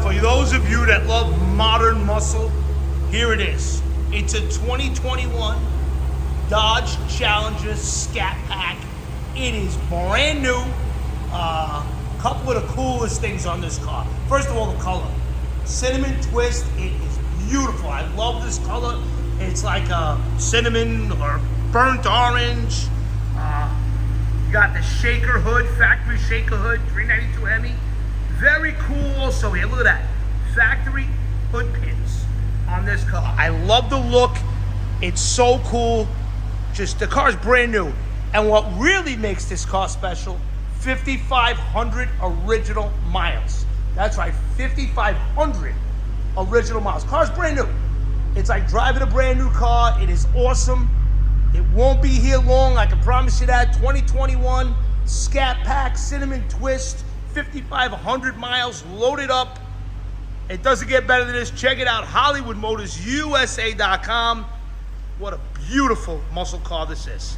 For those of you that love modern muscle, here it is. It's a 2021 Dodge Challenger Scat Pack. It is brand new. Couple of the coolest things on this car. First of all, the color. Cinnamon twist, it is beautiful. I love this color. It's like a cinnamon or burnt orange. You got the shaker hood, factory shaker hood, 392 Hemi. Very cool also here, look at that. Factory hood pins on this car. I love the look. It's so cool. Just, the car's brand new. And what really makes this car special, 5,500 original miles. That's right, 5,500 original miles. Car's brand new. It's like driving a brand new car. It is awesome. It won't be here long, I can promise you that. 2021 Scat Pack, Cinnamon Twist, 5,500 miles, loaded up. It doesn't get better than this. Check it out, HollywoodMotorsUSA.com. What a beautiful muscle car this is.